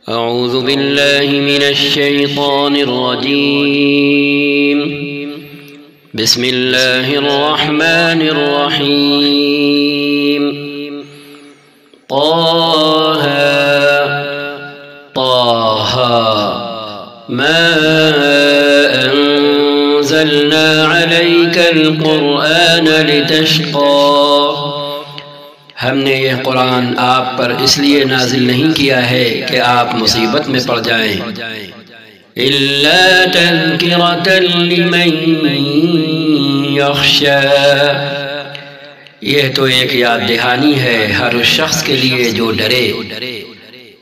أعوذ بالله من الشيطان الرجيم. بسم الله الرحمن الرحيم. طه طه ما أنزلنا عليك القرآن لتشقى، ہم نے یہ قرآن آپ پر اس لیے نازل نہیں کیا ہے کہ آپ مصیبت میں پڑ جائیں، إلا تذکرة لمن یخشی، یہ تو ایک یاد دہانی ہے ہر اس شخص کے لیے جو ڈرے،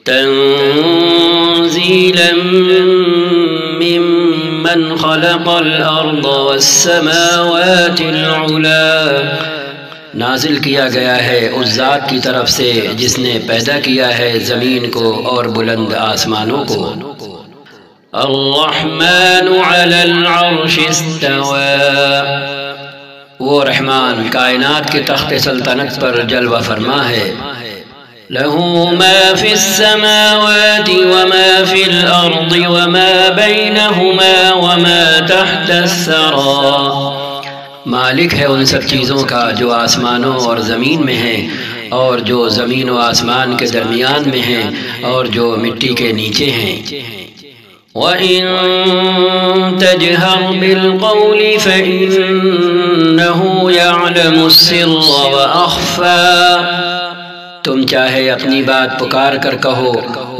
تنزیلا ممن خلق الارض والسماوات العلا، نازل کیا گیا ہے اس ذات کی طرف سے جس نے پیدا کیا ہے زمین کو اور بلند آسمانوں کو۔ الرحمن علی العرش استوى، وہ رحمان کائنات کے تخت سلطنت پر جلوہ فرما ہے۔ له ما في السماوات وما في الأرض وما بينهما وما تحت الثرى، مالک ہے ان سب چیزوں کا جو آسمانوں اور زمین میں ہیں اور جو زمین و آسمان کے درمیان میں ہیں اور جو مٹی کے نیچے ہیں۔ وَإِن تَجْهَرْ بِالْقَوْلِ فَإِنَّهُ يَعْلَمُ السِّرَّ وَأَخْفَى، تم چاہے اپنی بات پکار کر کہو،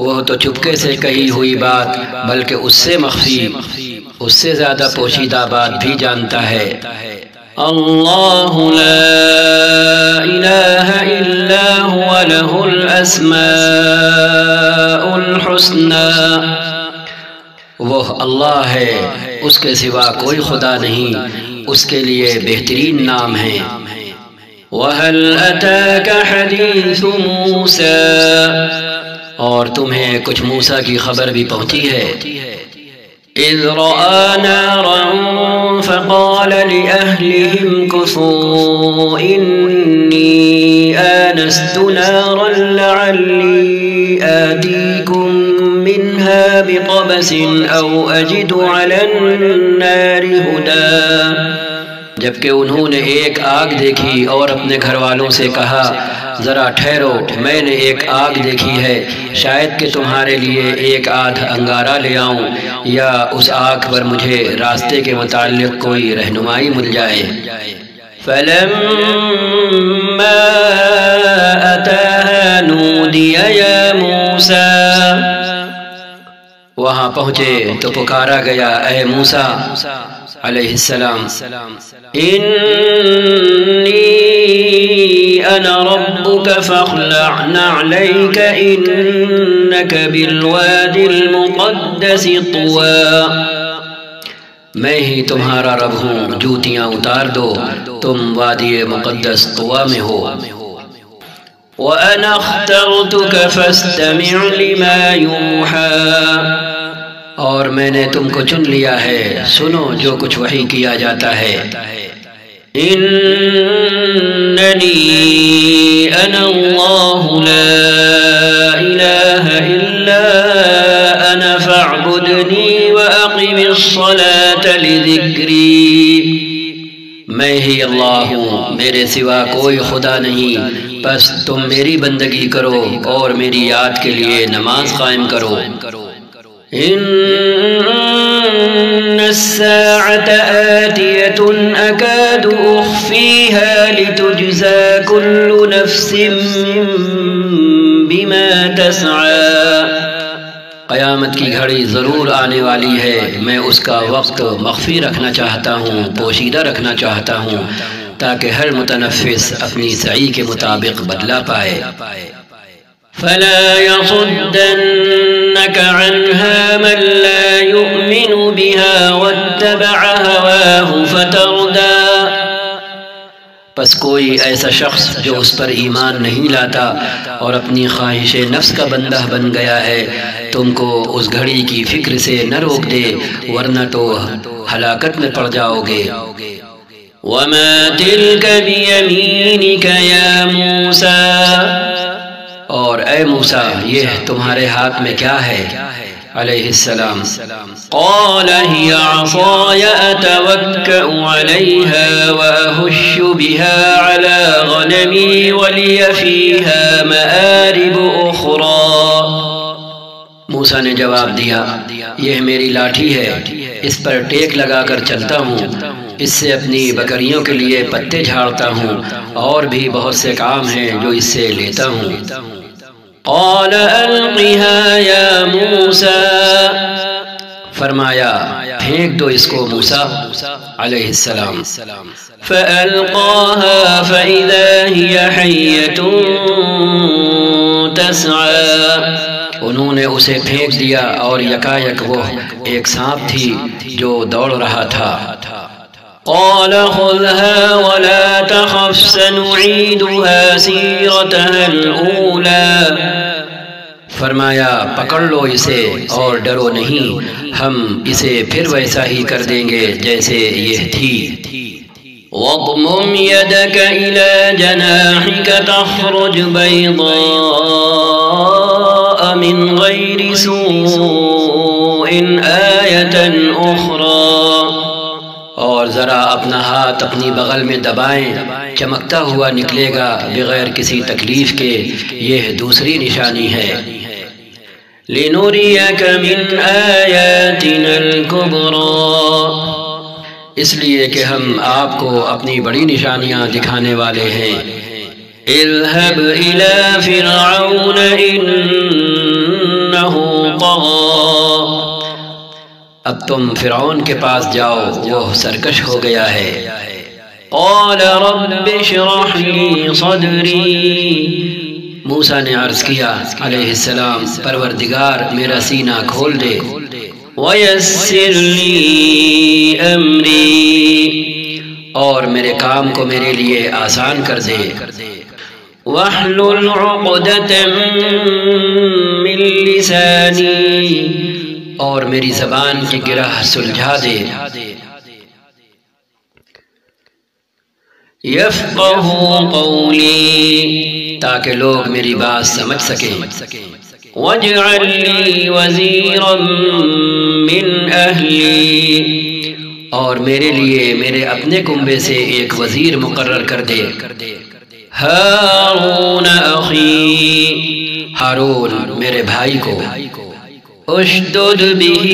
وہ تو چپکے سے کہی ہوئی بات بلکہ اس سے مخفی، اس سے زیادہ پوشیدہ بات بھی جانتا ہے۔ اللہ لا الہ الا هو له الاسماء الحسنى، وہ اللہ ہے، اس کے سوا کوئی خدا نہیں، اس کے لیے بہترین نام ہیں۔ وَهَلْ أَتَاكَ حَدِيثُ مُوسَى، اور تمہیں کچھ موسیٰ کی خبر بھی پہنچی ہے۔ إِذْ رَأَى نَارًا فَقَالَ لِأَهْلِهِمْ كُثُوا إِنِّي آنَسْتُ نَارًا لَعَلِّي آتِيكُم مِّنْهَا بِقَبَسٍ أَوْ أَجِدُ عَلَى النَّارِ هُدًى، جبکہ انہوں نے ایک آگ دیکھی اور اپنے گھر والوں سے کہا ذرا ٹھہرو، میں نے ایک آگ دیکھی ہے، شاید کہ تمہارے لیے ایک آدھ انگارہ لے آؤں یا اس آگ پر مجھے راستے کے متعلق کوئی رہنمائی مل جائے۔ فَلَمَّا أَتَاهَا نُودِيَ يَا مُوسَى، وہاں پہنچے تو پکارا گیا اے موسیٰ علیہ السلام، انی انا ربک فاخلع نعلیک انک بالوادی المقدس طوى، میں ہی تمہارا رب ہوں، جوتیاں اتار دو، تم وادی مقدس طویٰ میں ہو۔ وَأَنَا اخْتَرْتُكَ فَاسْتَمِعْ لِمَا يُوحَى، اور میں نے تم کو چن لیا ہے، سنو جو کچھ وحی کیا جاتا ہے۔ اننی انا اللہ لا الہ الا انا فاعبدنی واقم الصلاة لذکری، میں ہی اللہ ہوں، میرے سوا کوئی خدا نہیں، بس تم میری بندگی کرو اور میری یاد کے لیے نماز قائم کرو۔ ان الساعة آتية أكاد أخفيها لتجزى كل نفس بما تسعى، قیامت کی گھڑی ضرور آنے والی ہے، میں اس کا وقت مخفی رکھنا چاہتا ہوں، پوشیدہ رکھنا چاہتا ہوں تاکہ ہر متنفس اپنی سعی کے مطابق بدلہ پائے۔ فَلَا يَصُدَّنَّكَ عَنْهَا مَن لَّا يُؤْمِنُ بِهَا وَاتَّبَعَ هَوَاهُ فَتَرْدَىٰ، پس کوئی ایسا شخص جو اس پر ایمان نہیں لاتا اور اپنی خواہش نفس کا بندہ بن گیا ہے، تم کو اس گھڑی کی فکر سے نہ روک دے ورنہ تو ہلاکت میں پڑ جاؤ گے۔ وَمَا تِلْكَ بِيَمِينِكَ يَا مُوسَىٰ، اور اے موسیٰ یہ تمہارے ہاتھ میں کیا ہے؟ علیہ السلام قال هي عصاي أتوكأ عليها وأهش بها على غنمي ولي فيها مآرب أخرى. موسیٰ نے جواب دیا یہ میری لاٹھی ہے، اس پر ٹیک لگا کر چلتا ہوں، اس سے اپنی بکریوں کے لیے پتے جھاڑتا ہوں، اور بھی بہت سے کام ہیں جو اس سے لیتا ہوں. قال ألقها يا موسى، فرمایا پھینک دو اس کو موسیٰ علیہ السلام. فألقاها فإذا هي حية تسعى. انہوں نے اسے پھینک دیا اور یکایک وہ ایک سانپ تھی جو دوڑ رہا تھا. قال خذها ولا تخف سنعيدها سيرتها الأولى. فرمایا پکڑ لو اسے اور ڈرو نہیں، ہم اسے پھر ویسا ہی کر دیں گے جیسے یہ تھی. واضمم يدك إلى جناحك تخرج بيضاء من غير سوء آية أخرى. اور ذرا اپنا ہاتھ اپنی بغل میں دبائیں، چمکتا ہوا نکلے گا بغیر کسی تکلیف کے، یہ دوسری نشانی ہے. لنريك من آياتنا الكبرى. اس لیے کہ ہم آپ کو اپنی بڑی نشانیاں دکھانے والے ہیں. اذهب إلى فرعون إنه طغى. اب تم فرعون کے پاس جاؤ، وہ سرکش ہو گیا ہے. قال رب اشرح لي صدري. موسیٰ نے عرض کیا علیہ السلام پروردگار میرا سینہ کھول دے. ويسر لي أمري. اور میرے کام کو میرے لیے آسان کر دے. واحلل عقدة من لساني. اور میری زبان کی گرہ سلجھا دے. يفقهوا قولي. تاکہ لوگ میری بات سمجھ سکیں. واجعل لي وزيرا من أهلي. اور میرے لیے میرے اپنے کنبے سے ایک وزیر مقرر کر دے. هارون أخي. ہارون میرے بھائی کو. اشدد به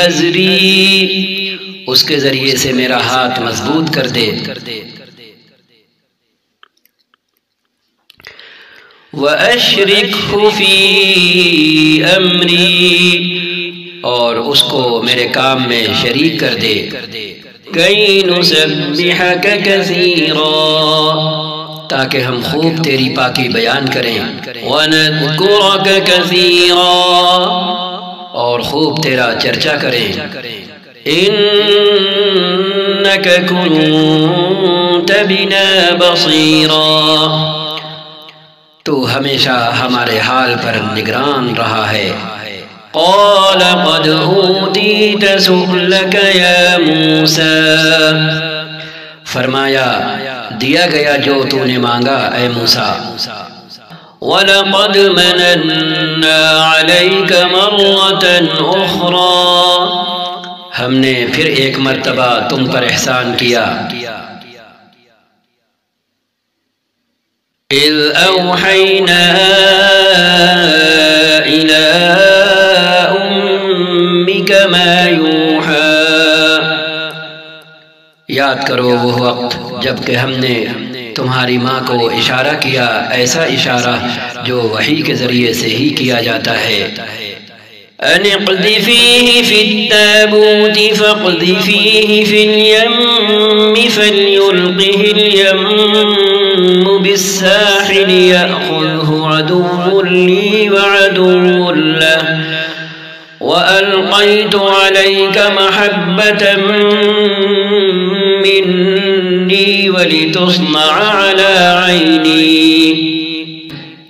أزري. اس کے ذریعے سے میرا ہاتھ مضبوط کر دے. وأشركه في أمري. اور اس کو میرے کام میں شریک کر دے. كي نسبحك كثيرا. تاکہ ہم خوب تیری پاکی بیان کریں. ونذكرك كثيرا. اور خوب تیرا چرچا کریں. إنك كنت بنا بصيرا. تو ہمیشہ ہمارے حال پر نگران رہا ہے. قال قد أوتيت سؤلك يا موسى. فرمایا دیا گیا جو تو نے مانگا اے موسیٰ. وَلَقَدْ مَنَنَّا عَلَيْكَ مَرَّةً أُخْرَى. ہم نے پھر ایک مرتبہ تم پر احسان کیا. إِذْ أَوْحَيْنَا إِلَىٰ أُمِّكَ مَا يُوحَىٰ. یاد کرو وہ وقت جب کہ ہم نے تمہاری ماں کو اشارہ کیا، ایسا اشارہ جو وحی کے ذریعے سے ہی کیا جاتا ہے. أن اقذفيه في التابوت فاقذفيه في اليم فليلقه اليم بالساحل يأخذه عدو لي وعدو له وألقيت عليك محبة مني ولتصنع على عيني.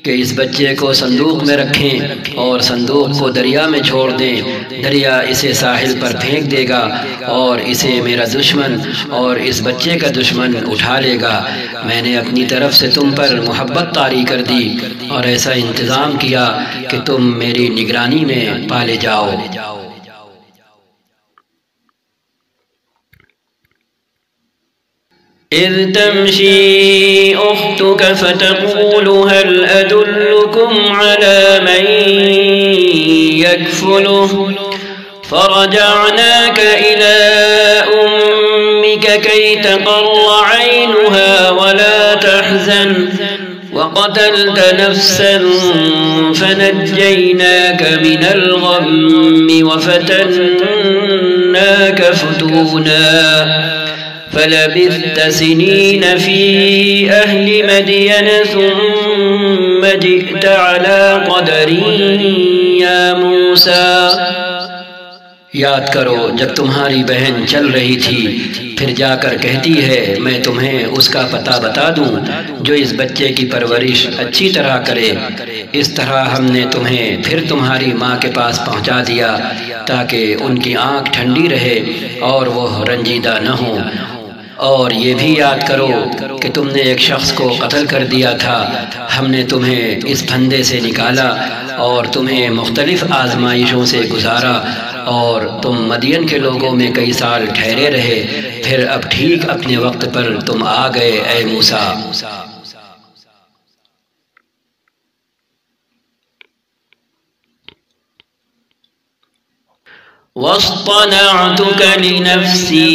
کہ اس بچے کو صندوق میں رکھیں اور صندوق کو دریا میں چھوڑ دیں، دریا اسے ساحل پر پھینک دے گا اور اسے میرا دشمن اور اس بچے کا دشمن اٹھا لے گا۔ میں نے اپنی طرف سے تم پر محبت طاری کر دی اور ایسا انتظام کیا کہ تم میری نگرانی میں پالے جاؤ۔ إذ تمشي أختك فتقول هل أدلكم على من يكفله فرجعناك إلى أمك كي تقر عينها ولا تحزن وقتلت نفسا فنجيناك من الغم وفتناك فتونا فلبثت سنين في أهل مدين ثم جئت على قدر يا موسى۔ یاد کرو جب تمہاری بہن چل رہی تھی پھر جا کر کہتی ہے میں تمہیں اس کا پتہ بتا دوں جو اس بچے کی پرورش اچھی طرح کرے۔ اس طرح ہم نے تمہیں پھر تمہاری ماں کے پاس پہنچا دیا تاکہ ان کی آنکھ ٹھنڈی رہے اور وہ رنجیدہ نہ ہوں۔ اور یہ بھی یاد کرو کہ تم نے ایک شخص کو قتل کر دیا تھا، ہم نے تمہیں اس پھندے سے نکالا اور تمہیں مختلف آزمائشوں سے گزارا اور تم مدین کے لوگوں میں کئی سال ٹھہرے رہے، پھر اب ٹھیک اپنے وقت پر تم آ گئے اے موسیٰ۔ واصطنعتك لنفسي،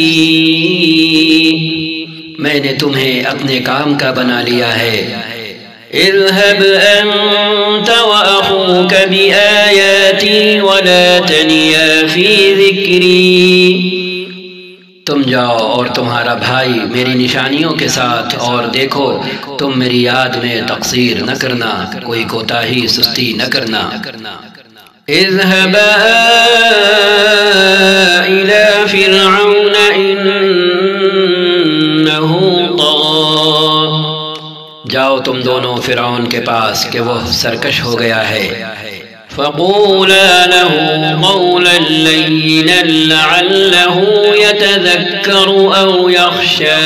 میں نے تمہیں اپنے کام کا بنا لیا ہے۔ اذهب أنت وأخوك بآياتي ولا تنيا في ذكري، تم جاؤ اور تمہارا بھائی میری نشانیوں کے ساتھ، اور دیکھو تم میری یاد میں تقصیر نہ کرنا، کوئی کوتاہی سستی نہ کرنا۔ اذهبا إلى فرعون إنه طغى، جاؤ تم دونوں فرعون کے پاس کہ وہ سرکش ہو گیا ہے۔ فقولا له قولا لينا لعله يتذكر أو يخشى،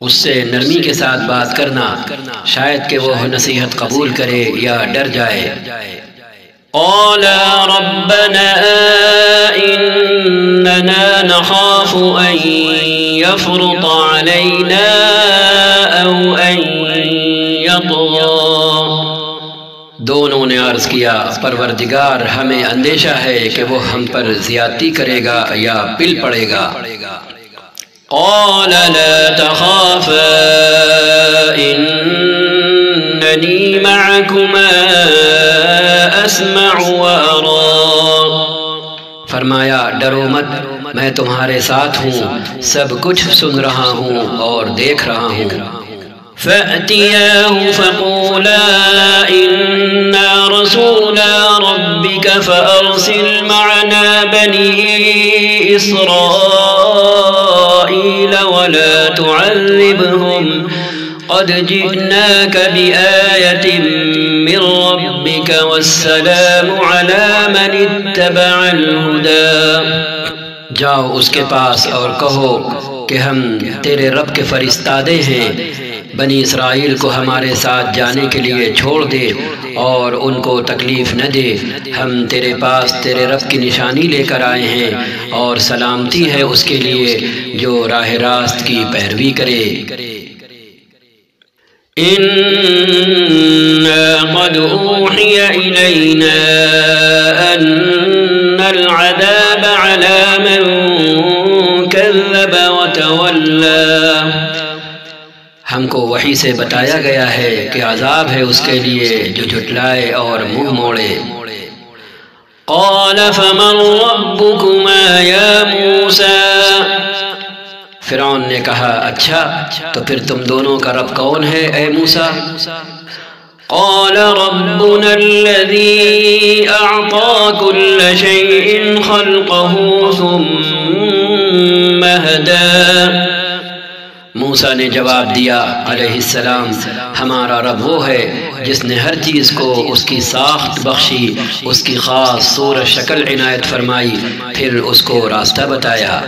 اس سے نرمی کے ساتھ بات کرنا، شاید کہ وہ نصیحت قبول کرے یا ڈر جائے۔ قالا ربنا إننا نخاف أن يفرط علينا أو أن يطغى، دونوں نے عرض کیا پروردگار ہمیں اندیشہ ہے کہ وہ ہم پر زیادتی کرے گا یا پل پڑے گا۔ قال لا تخافا إنني معكما أسمع وأرى، فرمایا ڈرو مت، میں تمہارے ساتھ ہوں، سب کچھ سن رہا ہوں اور دیکھ رہا ہوں۔ فأتياه فقولا إنا رسولا ربك فأرسل معنا بني إسرائيل ولا تعذبهم قد جئناك بآية من ربك والسلام على من اتبع الهدى، جاؤ اس کے پاس اور کہو کہ ہم تیرے رب کے فرستادے ہیں، بنی اسرائیل کو ہمارے ساتھ جانے کے لیے چھوڑ دے اور ان کو تکلیف نہ دے، ہم تیرے پاس تیرے رب کی نشانی لے کر آئے ہیں، اور سلامتی ہے اس کے لیے جو راہ راست کی پیروی کرے۔ إنا قد أوحي إلينا أن العذاب على من كذب وتولى، ہم کو وحی سے بتایا گیا ہے کہ عذاب ہے اس کے لیے جو جھٹلائے اور منہ موڑے۔ قال فمن ربكما يا موسى، فرعون نے کہا اچھا تو پھر تم دونوں کا رب کون ہے اے موسیٰ؟ قال ربنا الذي أعطى كل شيء خلقه ثم هدى، موسیٰ نے جواب دیا علیہ السلام، ہمارا رب وہ ہے جس نے ہر چیز کو اس کی ساخت بخشی، اس کی خاص صورت شکل عنایت فرمائی، پھر اس کو راستہ بتایا۔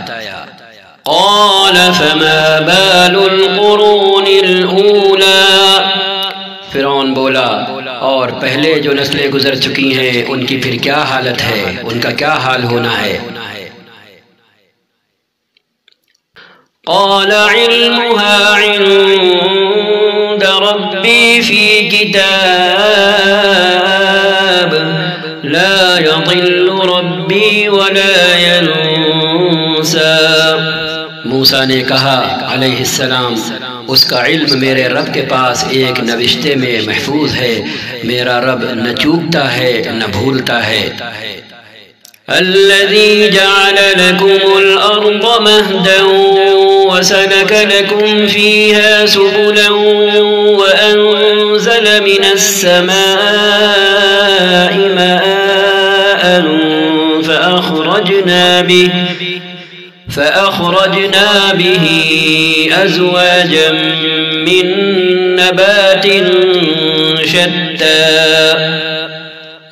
قال فما بال القرون الأولى، فرعون بولا، اور پہلے جو نسلیں گزر چکی ہیں ان کی پھر کیا حالت ہے، ان کا کیا حال ہونا ہے؟ قال علمها عند ربي في كتاب لا يضل ربي ولا ينسى۔ موسیٰ نے کہا علیہ السلام، اس کا علم میرے رب کے پاس ایک نوشتے میں محفوظ ہے، میرا رب نہ چوکتا ہے نہ بھولتا ہے۔ الذي جعل لكم الأرض مهدا وسلك لكم فيها سبلا وأنزل من السماء ماء فأخرجنا به أزواجا من نبات شتى۔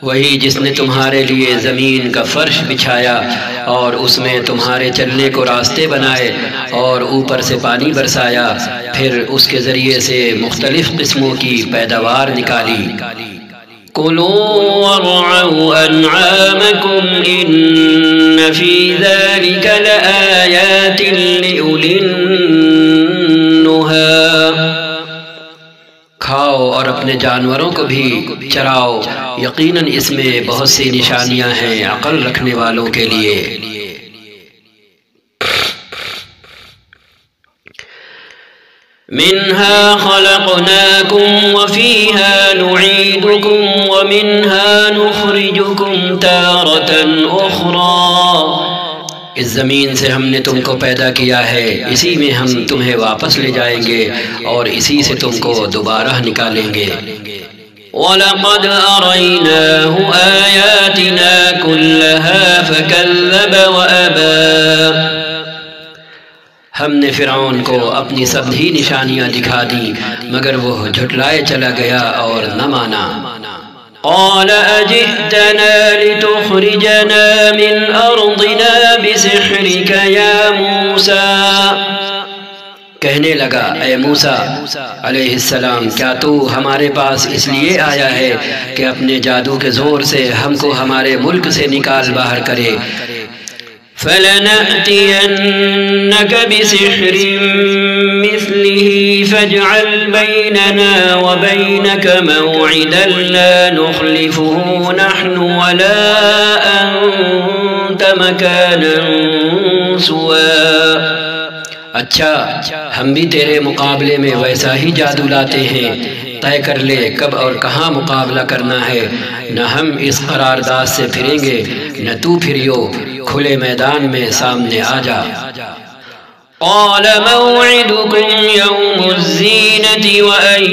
وہی جس نے تمہارے لیے زمین کا فرش بچھایا اور اس میں تمہارے چلنے کو راستے بنائے اور اوپر سے پانی برسایا، پھر اس کے ذریعے سے مختلف قسموں کی پیداوار نکالی۔ كلوا وارعوا أنعامكم إن في ذلك لآيات لأولي النهى۔ کھاؤ اور اپنے جانوروں کو بھی چراؤ، یقیناً اس میں بہت سی نشانیاں ہیں عقل رکھنے والوں کے لیے۔ منها خلقناكم وفيها نعيدكم ومنها نخرجكم تارة أخرى۔ اس زمین سے ہم نے تم کو پیدا کیا ہے، اسی میں ہم تمہیں واپس لے جائیں گے اور اسی سے تم کو دوبارہ نکالیں گے۔ وَلَقَدْ أَرَيْنَاهُ آيَاتِنَا كُلَّهَا فَكَذَّبَ وَأَبَى۔ ہم نے فرعون کو اپنی سب ہی نشانیاں دکھا دی مگر وہ جھٹلائے چلا گیا اور نہ مانا۔ قال أجئتنا لتخرجنا من أرضنا بسحرك يا موسى۔ کہنے لگا، اے موسیٰ علیہ السلام، کیا تو ہمارے پاس اس لیے آیا ہے کہ اپنے جادو کے زور سے ہم کو ہمارے ملک سے نکال باہر کرے؟ فَلَنَأْتِيَنَّكَ بِسِحْرٍ مِثْلِهِ فَاجْعَلْ بَيْنَنَا وَبَيْنَكَ مَوْعِدًا لَا نُخْلِفُهُ نَحْنُ وَلَا أَنْتَ مَكَانًا سُوًى۔ اچھا، ہم بھی تیرے مقابلے میں ویسا ہی جادو لاتے ہیں، طے کر لے کب اور کہاں مقابلہ کرنا ہے، نہ ہم اس قرارداد سے پھریں گے نہ تو پھریو، کھلے میدان میں سامنے آ جا۔ قال موعدكم يوم الزينة وأن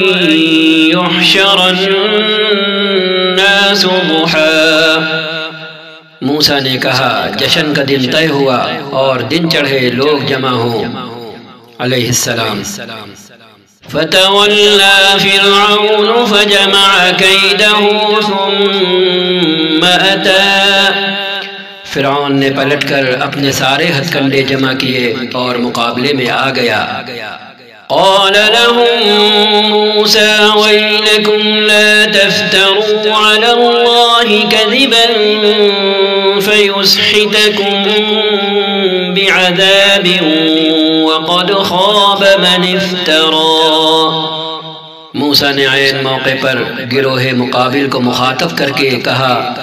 يحشر الناس ضحى۔ موسیٰ نے کہا، جشن کا دن طے ہوا اور دن چڑھے لوگ جمع ہوں۔ علیہ السلام۔ فتولى فرعون فجمع كيده ثم أتى۔ فرعون نے پلٹ کر اپنے سارے ہتھ کنڈے جمع کیے اور مقابلے میں آ گیا۔ قال لهم موسى ويلكم لا تفتروا على الله كذبا فيسحتكم بعذاب وقد خاب من افترى۔ موسیٰ نے عین موقع پر گروہ مقابل کو مخاطب کر کے کہا،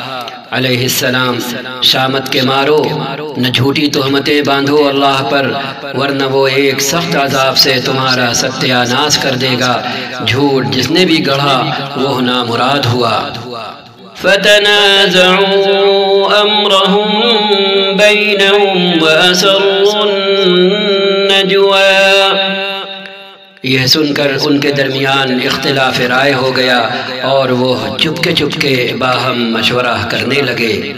علیہ السلام، شامت کے مارو، نہ جھوٹی تہمتیں باندھو اللہ پر، ورنہ وہ ایک سخت عذاب سے تمہارا ستیہ ناش کر دے گا۔ جھوٹ جس نے بھی گڑھا وہ نامراد ہوا۔ فتنازعوا أمرهم بينهم وأسروا النجوى۔ یہ سن کر ان کے درمیان اختلاف رائے ہو گیا اور وہ چپکے چپکے باہم مشورہ کرنے لگے۔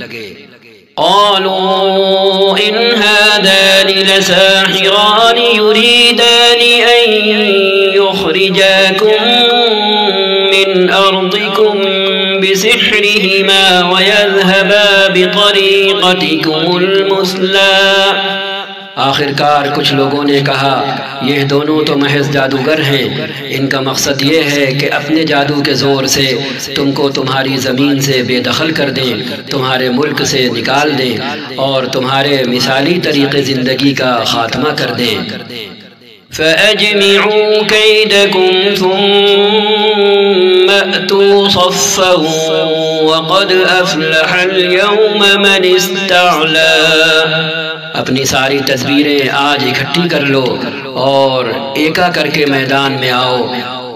قالوا إن هذان هذان لساحران يريدان أن يخرجاكم من أرضكم بسحرهما ويذهبا بطريقتكم المثلى۔ آخر کار کچھ لوگوں نے کہا یہ دونوں تو محض جادوگر ہیں، ان کا مقصد یہ ہے کہ اپنے جادو کے زور سے تم کو تمہاری زمین سے بے دخل کر دیں، تمہارے ملک سے نکال دیں اور تمہارے مثالی طریقے زندگی کا خاتمہ کر دیں۔ فَأَجْمِعُوا كَيْدَكُمْ ثُمَّ أْتُوا صَفًّا وَقَدْ أَفْلَحَ الْيَوْمَ مَنِ اسْتَعْلَىٰ۔ اپنی ساری تدبیریں آج اکٹھی کر لو اور ایکا کر کے میدان میں آؤ،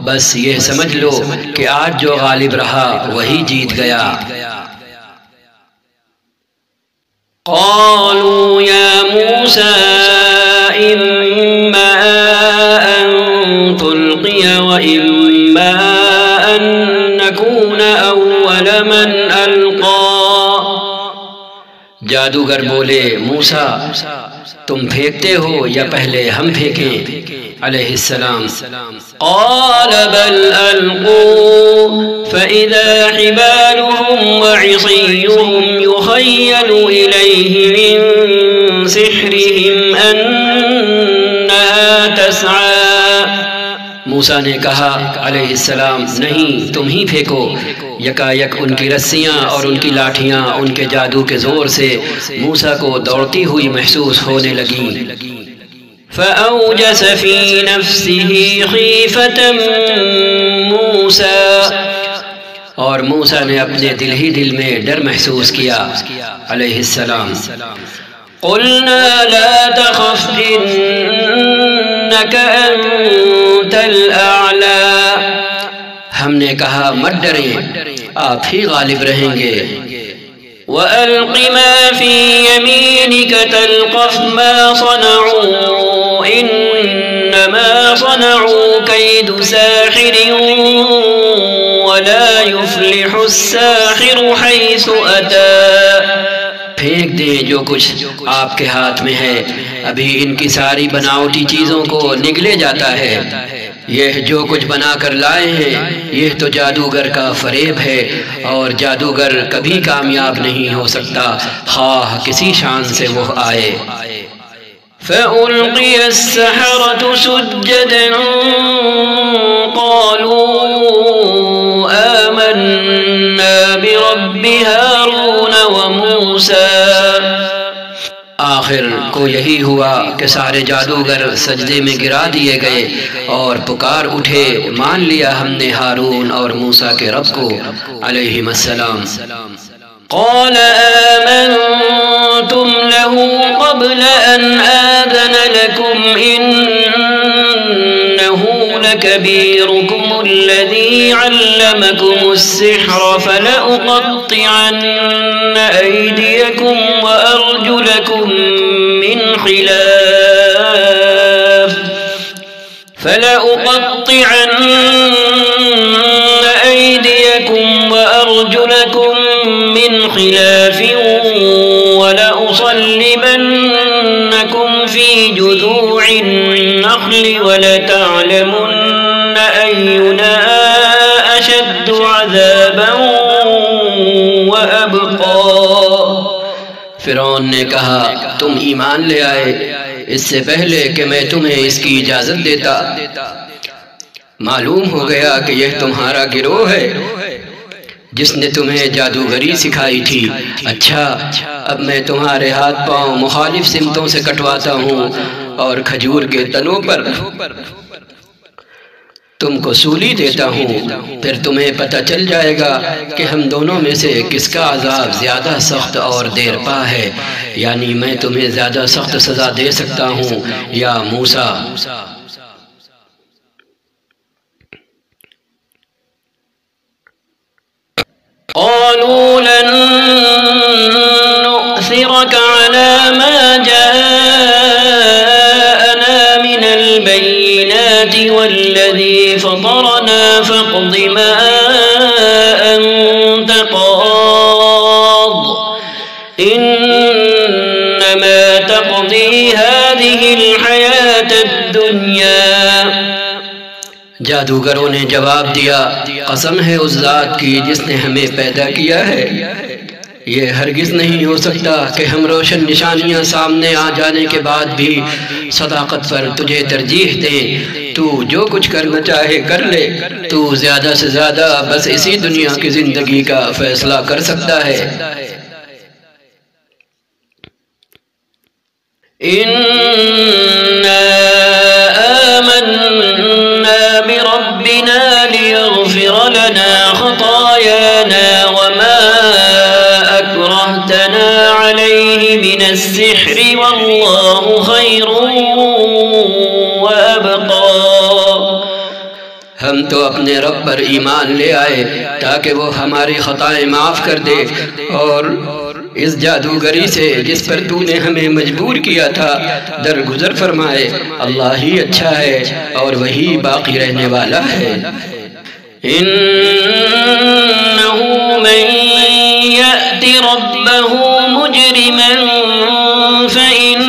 بس یہ سمجھ لو کہ آج جو غالب رہا وہی جیت گیا۔ قالوا يا موسى إما أن تلقي وإما أن نكون أول من ألقى۔ جادوگر بولے موسیٰ تم پھینکتے ہو یا پہلے ہم پھینکیں؟ علیہ السلام قال بل ألقوا فإذا حبالهم وعصيهم يخيل إليه من سحرهم أنها تسعى۔ موسیٰ نے کہا علیہ السلام نہیں تم ہی پھینکو۔ یکا یک ان کی رسیاں اور ان کی لاٹھیاں ان کے جادو کے زور سے موسیٰ کو دوڑتی ہوئی محسوس ہونے لگیں۔ فأوجس في نفسه خيفة موسى، اور موسیٰ نے اپنے دل ہی دل میں ڈر محسوس کیا علیہ السلام۔ قلنا لا تخف إنك أنت الأعلى، ہم نے کہا مت ڈریں آپ ہی غالب رہیں گے۔ وألق ما في يمينك تلقف ما صنعوا إنما صنعوا كيد ساحر ولا يفلح الساحر حيث أتى۔ پھینک دیں جو کچھ آپ کے ہاتھ میں ہے، ابھی ان کی ساری بناوٹی چیزوں کو نگلے جاتا ہے۔ یہ جو کچھ بنا کر لائے ہیں یہ تو جادوگر کا فریب ہے، اور جادوگر کبھی کامیاب نہیں ہو سکتا خواہ کسی شان سے وہ آئے۔ فألقي السحرة سجدا قالوا آمنا برب هارون وموسى۔ آخر کو یہی ہوا کہ سارے جادوگر سجدے میں گرا دیے گئے اور پکار اٹھے مان لیا ہم نے ہارون اور موسیٰ کے رب کو علیہم السلام۔ قال آمنتم له قبل أن آذن لكم إنه لكبيركم الذي علمكم السحر فلأقطعن أيديكم وأرجلكم من خلاف ولأصلبنكم في جذوع النخل ولتعلمن أينا أشد عذابا وأبقى۔ فرعون نے کہا تم ایمان لے آئے اس سے پہلے کہ میں تمہیں اس کی اجازت دیتا۔ معلوم ہو گیا کہ یہ تمہارا گروہ ہے جس نے تمہیں جادوگری سکھائی تھی۔ اچھا اب میں تمہارے ہاتھ پاؤں مخالف سمتوں سے کٹواتا ہوں اور کھجور کے تنوں پر تم کو سولی دیتا ہوں، پھر تمہیں پتہ چل جائے گا کہ ہم دونوں میں سے کس کا عذاب زیادہ سخت اور دیر پا ہے، یعنی میں تمہیں زیادہ سخت سزا دے سکتا ہوں یا موسیٰ۔ قالوا لن نؤثرك على ما جاءنا من البينات والذي فطرنا فاقض ما أنت قاض إنما تقضي هذه الحياة الدنيا. جادوگروں نے جواب دیا قسم ہے اس ذات کی جس نے ہمیں پیدا کیا ہے، یہ ہرگز نہیں ہو سکتا کہ ہم روشن نشانیاں سامنے آ جانے کے بعد بھی صداقت پر تجھے ترجیح دیں. تو جو کچھ کرنا چاہے کر لے، تو زیادہ سے زیادہ بس اسی دنیا کی زندگی کا فیصلہ کر سکتا ہے. إنا آمنا بربنا ليغفر لنا خطايانا وما أكرهتنا عليه من السحر والله خير وأبقى. ہم تو اپنے رب پر ایمان لے آئے تاکہ وہ ہماری خطائیں معاف کر دے، اور اس جادوگری سے جس پر تو نے ہمیں مجبور کیا تھا درگزر فرمائے. اللہ ہی اچھا ہے اور وہی باقی رہنے والا ہے. إنه من يأت ربه مجرما فإن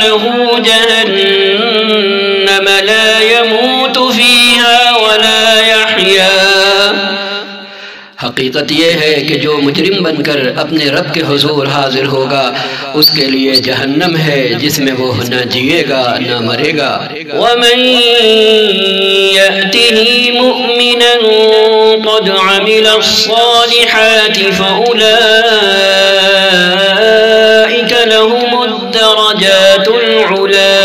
له جهنم لا يموت فيها ولا يحيا. حقیقت یہ ہے کہ جو مجرم بن کر اپنے رب کے حضور حاضر ہوگا اس کے لیے جہنم ہے جس میں وہ نہ جیے گا نہ مرے گا. ومن يأته مؤمنا قد عمل الصالحات فأولئك لهم الدرجات العلا.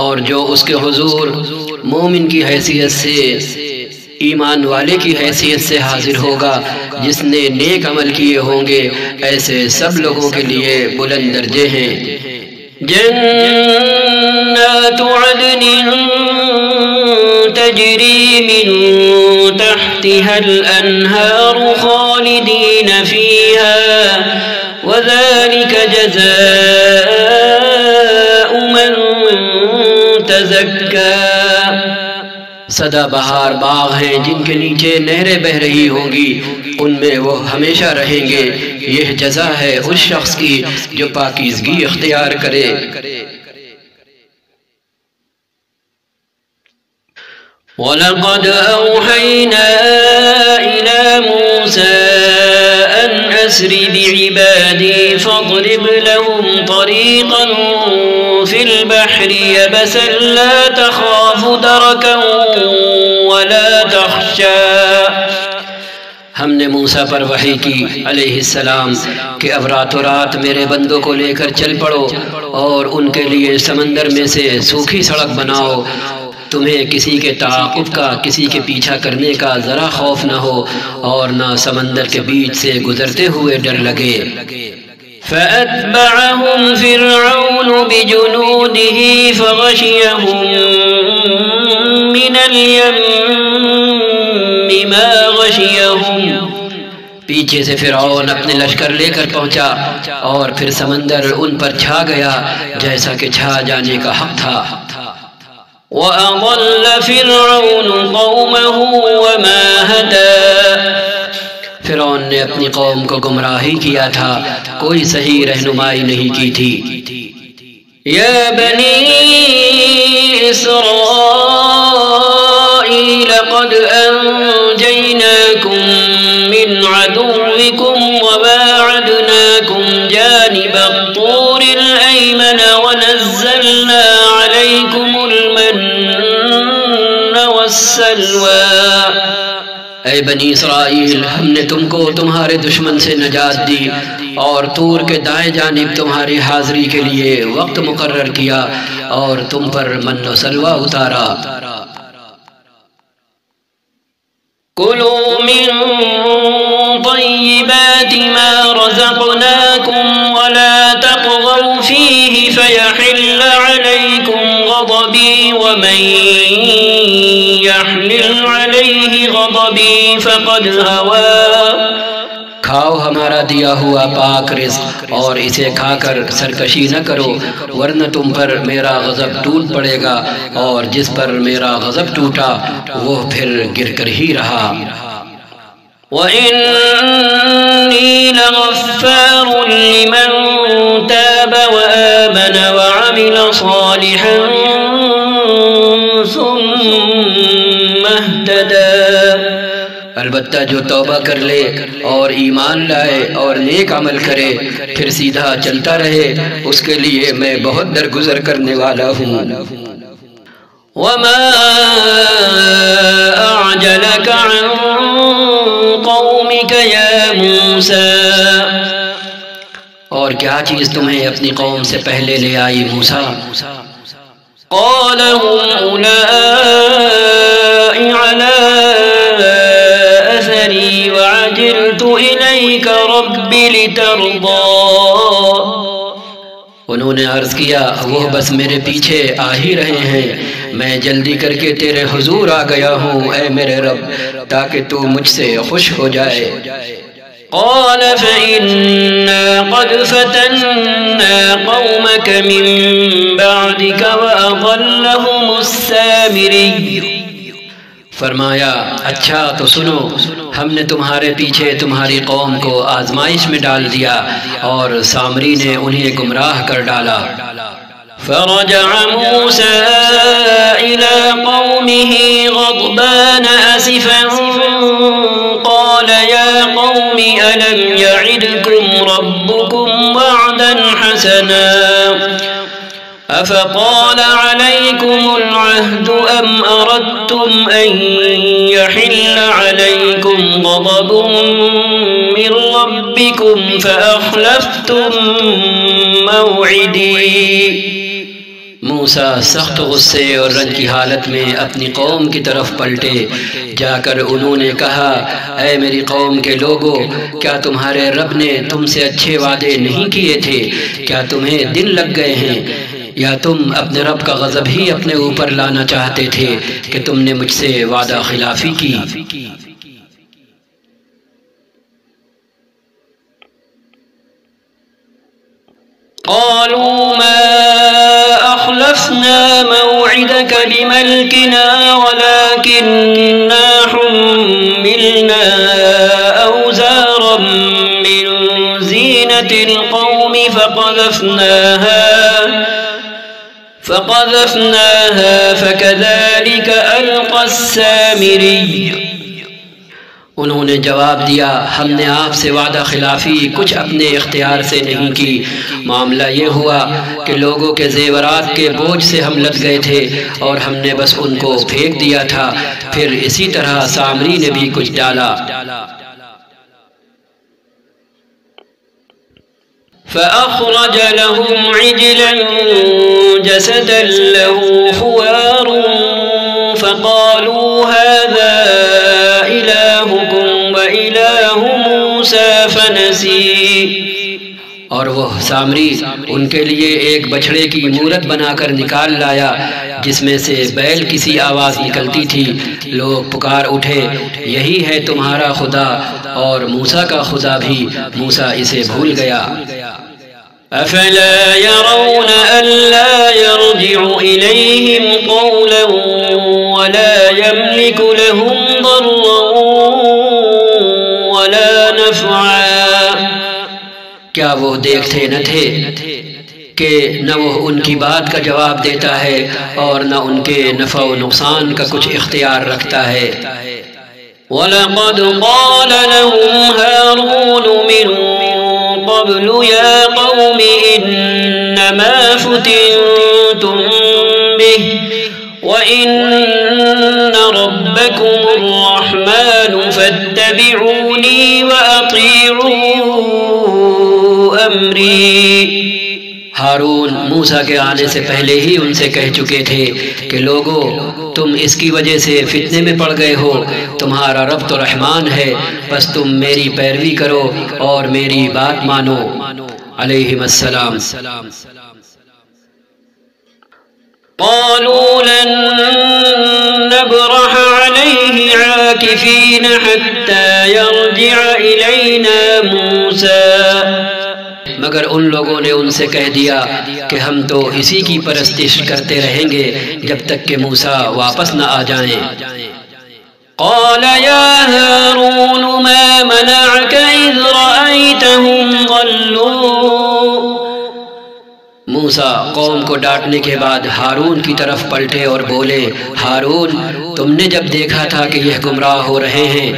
اور جو اس کے حضور مومن کی حیثیت سے، ایمان والے کی حیثیت سے حاضر ہوگا، جس نے نیک عمل کیے ہوں گے، ایسے سب لوگوں کے لیے بلند درجے ہیں. جنات عدن تجری من تحتها الأنهار خالدين فيها وذلك جزاء من تزكى. سدا بہار باغ ہیں جن کے نیچے نہریں بہ رہی ہوں گی، ان میں وہ ہمیشہ رہیں گے. یہ جزا ہے اس شخص کی جو پاکیزگی اختیار کرے. وَلَقَدْ أَوْحَيْنَا إِلَى مُوسَىٰ أَنْ أَسْرِ بِعِبَادِي فَاضْرِبْ لَهُمْ طَرِيقًا فِي الْبَحْرِ يَبَسًا لَا تَخَافُ دَرَكًا وَلَا تَخْشَىٰ. ہم نے موسیٰ پر وحی کی علیہ السلام کہ اب رات و رات میرے بندوں کو لے کر چل پڑو اور ان کے لیے سمندر میں سے سوکھی سڑک بناؤ. تمہیں کسی کے تعاقب کا، کسی کے پیچھا کرنے کا ذرا خوف نہ ہو، اور نہ سمندر کے بیچ سے گزرتے ہوئے ڈر لگے. فَأَتْبَعَهُمْ فِرْعَوْنُ بِجُنُودِهِ فَغَشِيَهُم مِّنَ الْيَمِّ مَا غَشِيَهُمْ. پیچھے سے فرعون اپنے لشکر لے کر پہنچا اور پھر سمندر ان پر چھا گیا جیسا کہ چھا جانے کا حق تھا. وَأَضَلَّ فِرْعَوْنُ قَوْمَهُ وَمَا هَدَىٰ. فرعون نے اپنی قوم کو گمراہی کیا تھا، کوئی صحیح رہنمائی نہیں کی تھی. يا بني إسرائيل قد أنجيناكم من عدوكم وواعدناكم جانب الطور الأيمن ونزلنا عليكم المن والسلوى. اے بنی اسرائیل، ہم نے تم کو تمہارے دشمن سے نجات دی اور طور کے دائیں جانب تمہاری حاضری کے لیے وقت مقرر کیا اور تم پر من و سلوہ اتارا. كلوا من طيبات ما رزقناكم ولا تطغوا فيه فيحل عليكم غضبي ومن يحلل عليه غضبي فقد هوى. کھاؤ ہمارا دیا ہوا پاک رزق اور اسے کھا کر سرکشی نہ کرو، ورنہ تم پر میرا غضب ٹوٹ پڑے گا، اور جس پر میرا غضب ٹوٹا وہ پھر گر کر ہی رہا. وَإِنِّي لَغَفَّارٌ لِمَن تَابَ وَآمَنَ وَعَمِلَ صَالِحًا ثُمَّ اهْتَدَى۔ البتہ جو توبہ کر لے اور ایمان لائے اور نیک عمل کرے پھر سیدھا چلتا رہے اس کے لیے میں بہت درگزر کرنے والا ہوں۔ وَمَا أَعْجَلَكَ عَنْ قَوْمِكَ يَا مُوسَى۔ اور کیا چیز تمہیں اپنی قوم سے پہلے لے آئی موسیٰ؟ قَالَ هُمْ أُولَاءِ عَلَىٰ أَثَرِي وَعَجِلْتُ إِلَيْكَ رَبِّ لِتَرْضَىٰ۔ انہوں نے عرض کیا وہ بس میرے پیچھے آ ہی رہے ہیں، میں جلدی کر کے تیرے حضور آ گیا ہوں اے میرے رب تاکہ تو مجھ سے خوش ہو جائے۔ قال فإنا قد فتنا قومك من بعدك وأضلهم السامري۔ فرمایا اچھا تو سنو، ہم نے تمہارے پیچھے تمہاری قوم کو آزمائش میں ڈال دیا اور سامری نے انہیں گمراہ کر ڈالا۔ فرجع موسى إلى قومه غضبان أسفا قال يا قوم ألم يعدكم ربكم وعدا حسنا أفطال عليكم العهد أم أردتم أن يحل عليكم غضب من ربكم فأخلفتم موعدي۔ موسیٰ سخت غصے اور رنج کی حالت میں اپنی قوم کی طرف پلٹے، جا کر انہوں نے کہا اے میری قوم کے لوگو، کیا تمہارے رب نے تم سے اچھے وعدے نہیں کیے تھے؟ کیا تمہیں دن لگ گئے ہیں؟ یا تم اپنے رب کا غضب ہی اپنے اوپر لانا چاہتے تھے کہ تم نے مجھ سے وعدہ خلافی کی؟ قالوا ما أخلفنا موعدك بملكنا ولكننا حملنا أوزارا من زينة القوم فقذفناها فكذلك ألقى السامري۔ انہوں نے جواب دیا ہم نے آپ سے وعدہ خلافی کچھ اپنے اختیار سے نہیں کی، معاملہ یہ ہوا کہ لوگوں کے زیورات کے بوجھ سے ہم لد گئے تھے اور ہم نے بس ان کو پھینک دیا تھا، پھر اسی طرح سامری نے بھی کچھ ڈالا۔ فأخرج لهم عجلا جسدا له خوار فقالوا هذا إلهكم وإله موسى فنسي۔ اور وہ سامری ان کے لیے ایک بچھڑے کی مورت بنا کر نکال لایا جس میں سے بیل کسی آواز نکلتی تھی۔ لوگ پکار اٹھے یہی ہے تمہارا خدا اور موسیٰ کا خدا بھی، موسیٰ اسے بھول گیا۔ أفلا يرون ألا يرجع إليهم قولا ولا يملك لهم ضرا ولا نفعا۔ کیا وہ دیکھتے نہ تھے کہ نہ وہ ان کی بات کا جواب دیتا ہے اور نہ ان کے نفع و نقصان کا کچھ اختیار رکھتا ہے؟ وَلَقَدْ قَالَ لَهُمْ هَارُونُ مِن قَبْلُ يَا قَوْمِ إِنَّمَا فُتِنْتُمْ بِهِ وَإِنَّ رَبَّكُمُ الرَّحْمَنُ فَاتَّبِعُونِي وَأَطِيعُوا أَمْرِي۔ ہارون موسیٰ کے آنے سے پہلے ہی ان سے کہہ چکے تھے کہ لوگو تم اس کی وجہ سے فتنے میں پڑ گئے ہو، تمہارا رب تو رحمان ہے، بس تم میری پیروی کرو اور میری بات مانو علیہم السلام۔ قالوا لن نبرح عليه عاكفين حتى يرجع إلينا موسى۔ مگر ان لوگوں نے ان سے کہہ دیا کہ ہم تو اسی کی پرستش کرتے رہیں گے جب تک کہ موسیٰ واپس نہ آ جائیں۔ قال يا هارون ما منعك إذ رأيتهم ضلوا. موسیٰ قوم کو ڈانٹنے کے بعد ہارون کی طرف پلٹے اور بولے ہارون تم نے جب دیکھا تھا کہ یہ گمراہ ہو رہے ہیں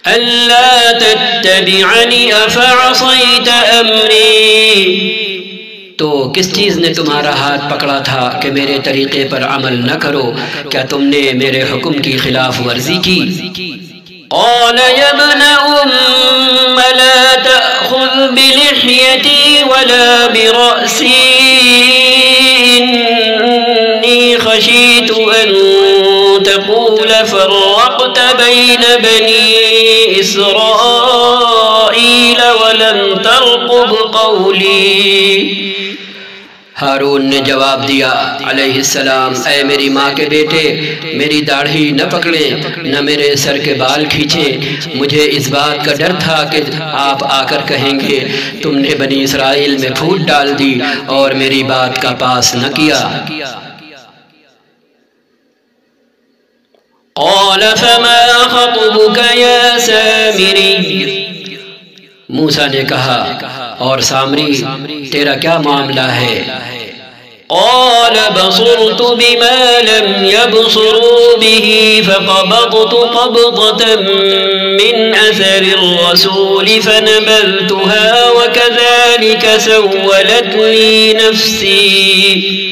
ألا تتبعني أفعصيت أمري. تو کس چیز نے تمہارا ہاتھ پکڑا تھا کہ میرے طریقے پر عمل نہ کرو؟ کیا تم نے میرے حکم کی خلاف ورزی کی؟ قال يا ابن أم لا تأخذ بلحيتي ولا برأسي إني خشيت أن تقول فرقت بين بني إسرائيل ولم ترقب قولي. ہارون نے جواب دیا علیہ السلام اے میری ماں کے بیٹے میری داڑھی نہ پکڑے نہ میرے سر کے بال کھینچے. مجھے اس بات کا ڈر تھا کہ آپ آ کر کہیں گے تم نے بنی اسرائیل میں پھوٹ ڈال دی اور میری بات کا پاس نہ کیا. قال فما خطبك يا سامري. موسیٰ نے کہا اور سامری تیرا کیا معاملہ ہے؟ قال بصرت بما لم يبصروا به فقبضت قبضة من أثر الرسول فنبذتها وكذلك سولت لي نفسي.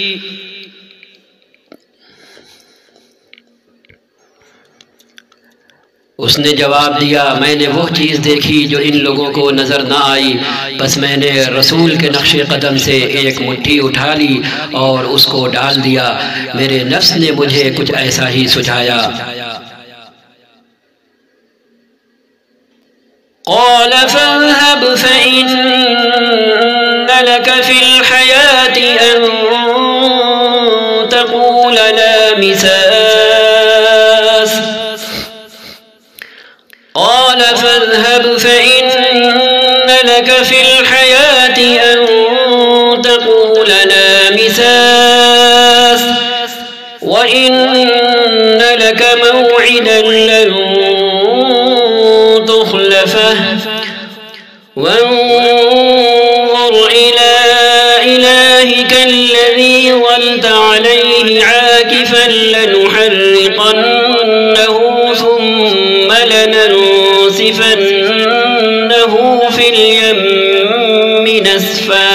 اس نے جواب دیا میں نے وہ چیز دیکھی جو ان لوگوں کو نظر نہ آئی بس میں نے رسول کے نقش قدم سے ایک مٹھی اٹھا لی اور اس کو ڈال دیا. میرے نفس نے مجھے کچھ ایسا ہی سجھایا. قال فاذهب فإن لك في الحياة أن تقول لا مساس. قال فاذهب فإن لك في الحياة أن تقول لا مساس وإن لك موعدا لن تخلفه وانظر إلى إلهك الذي ظلت عليه عاكفا لنحرقنه ثم لننسفنه في اليم نسفا.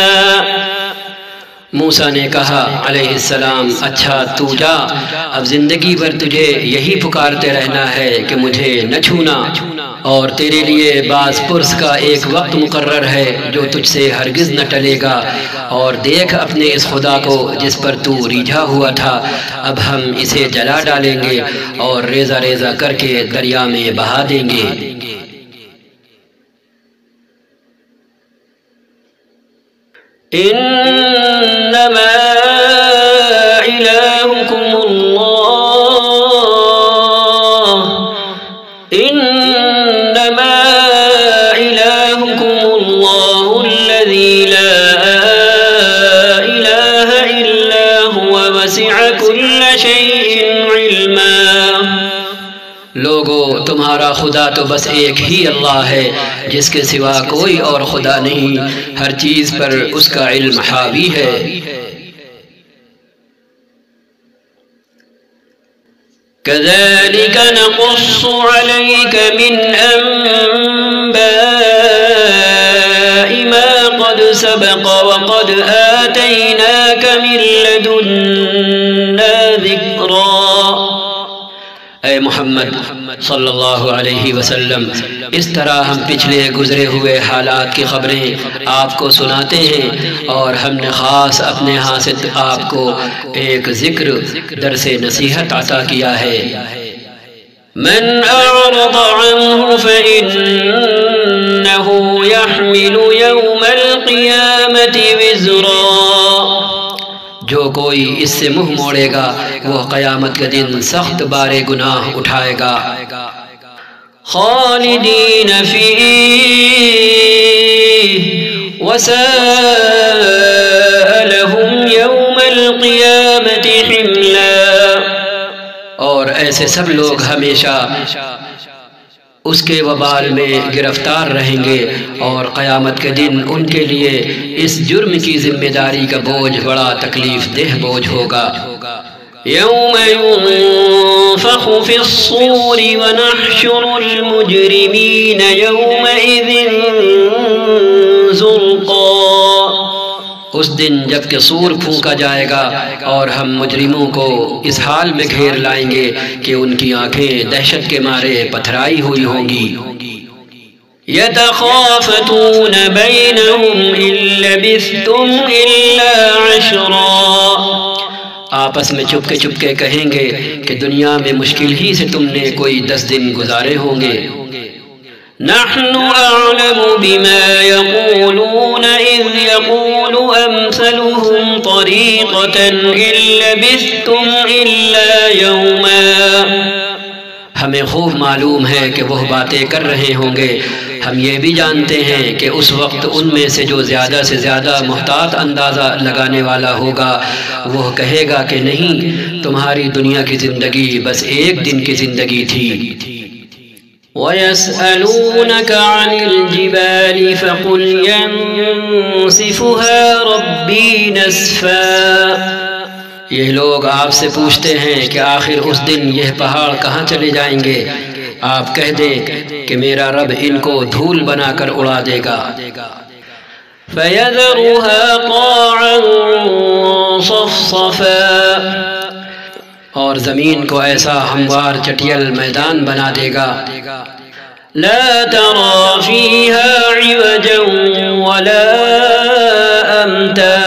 موسیٰ نے کہا علیہ السلام اچھا تو جا اب زندگی بھر تجھے یہی پکارتے رہنا ہے کہ مجھے نہ چھونا اور تیرے لیے باز پرس کا ایک وقت مقرر ہے جو تجھ سے ہرگز نہ ٹلے گا. اور دیکھ اپنے اس خدا کو جس پر تو ریجھا ہوا تھا اب ہم اسے جلا ڈالیں گے اور ریزہ ریزہ کر کے دریا میں بہا دیں گے. انما الہکم اللہ انما الہکم اللہ الذی لا الہ الا هو وسع كل شیء علما. لوگو تمہارا خدا تو بس ایک ہی اللہ ہے جس کے سوا کوئی اور خدا نہیں ہر چیز پر اس کا علم حاوی ہے. كذلك نقص عليك من أنباء ما قد سبق وقد آتيناك من لدنا ذكرا. اے محمد صلی اللہ علیہ وسلم اس طرح ہم پچھلے گزرے ہوئے حالات کی خبریں آپ کو سناتے ہیں اور ہم نے خاص اپنے ہاں سے آپ کو ایک ذکر درس نصیحت عطا کیا ہے. من أعرض عنه فإنه يحمل يوم القيامة وزرا. جو کوئی اس سے منہ موڑے گا وہ قیامت کے دن سخت بارے گناہ اٹھائے گا. خالدین فیہ وساء لهم يوم القيامة حملا. ایسے سب لوگ ہمیشہ اس کے وبال میں گرفتار رہیں گے، اور قیامت کے دن ان کے لیے اس جرم کی ذمہ داری کا بوجھ بڑا تکلیف دہ بوجھ ہوگا۔ يوم ينفخ في الصور ونحشر المجرمين يومئذ زرقا، اس دن جب کہ سور پھونکا جائے گا اور ہم مجرموں کو اس حال میں گھیر لائیں گے کہ ان کی آنکھیں دہشت کے مارے پتھرائی ہوئی ہوں گی۔ يتخافتون بينهم إن لبثتم إلا عشرا، آپس میں چپ کے کہیں گے کہ دنیا میں مشکل ہی سے تم نے کوئی 10 دن گزارے ہوں گے۔ نحن أعلم بما يقولون إذ يقول أمثلهم طريقة إن لبثتم إلا يوما، ہمیں خوب معلوم ہے کہ وہ باتیں کر رہے ہوں گے۔ ہم یہ بھی جانتے ہیں کہ اس وقت ان میں سے جو زیادہ سے زیادہ محتاط اندازہ لگانے والا ہوگا وہ کہے گا کہ نہیں، تمہاری دنیا کی زندگی بس ایک دن کی زندگی تھی۔ وَيَسْأَلُونَكَ عَنِ الْجِبَالِ فَقُلْ يَنسِفُهَا رَبِّي نَسْفًا، یہ لوگ آپ سے پوچھتے ہیں کہ آخر اس دن یہ پہاڑ کہاں چلے جائیں گے؟ آپ کہہ دیں کہ میرا رب ان کو دھول بنا کر اڑا دے گا۔ فَيَذَرُهَا قَاعًا صَفْصَفًا، اور زمین کو ایسا ہموار چٹیل میدان بنا دے گا۔ لا ترى فيها عوجا ولا أمتا،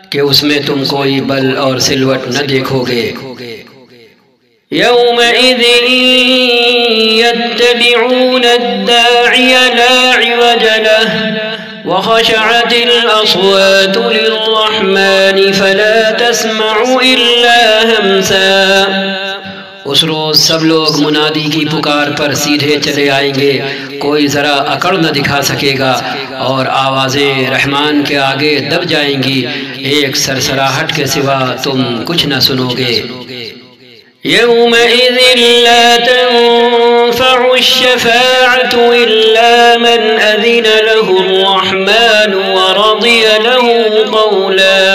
کہ اس میں تم کوئی بل اور سلوٹ نہ دیکھو گے۔ يومئذ يتبعون الداعي لا عوج له وخشعت الأصوات للرحمن فلا تسمع إلا همسا، اس روز سب لوگ منادی کی پکار پر سیدھے چلے آئیں گے، کوئی ذرا اکڑ نہ دکھا سکے گا، اور آوازیں رحمان کے آگے دب جائیں گی، ایک سرسراہٹ کے سوا تم کچھ نہ سنو گے۔ يومئذ لا تنفع الشفاعة إلا من أذن له الرحمن ورضي له قولا،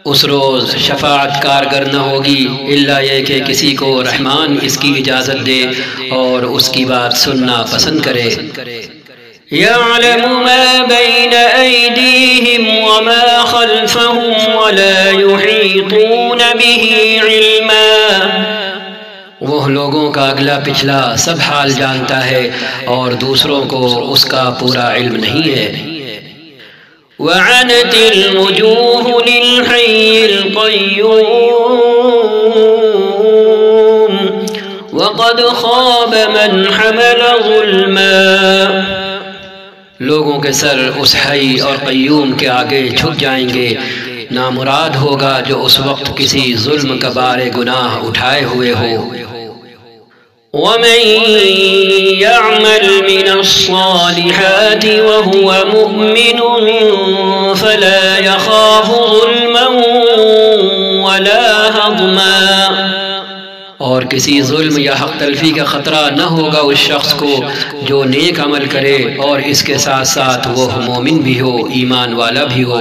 اس روز شفاعت کارگر نہ ہوگی الا یہ کہ کسی کو رحمان اس کی اجازت دے اور اس کی بات سننا پسند کرے۔ يعلم ما بين أيديهم وما خلفهم ولا يحيطون به علما، وہ لوگوں کا اگلا پچھلا سب حال جانتا ہے اور دوسروں کو اس کا پورا علم نہیں ہے۔ وعنت الوجوه للحي القيوم وقد خاب من حمل ظلما، لوگوں کے سر اس حی اور قیوم کے آگے جھک جائیں گے، نامراد ہوگا جو اس وقت کسی ظلم کا بار گناہ اٹھائے ہوئے ہو۔ ومن يعمل من الصالحات وهو مؤمن فلا يخاف ظلما ولا هضما، اور کسی ظلم یا حق تلفی کا خطرہ نہ ہوگا اس شخص کو جو نیک عمل کرے اور اس کے ساتھ ساتھ وہ مومن بھی ہو، ایمان والا بھی ہو۔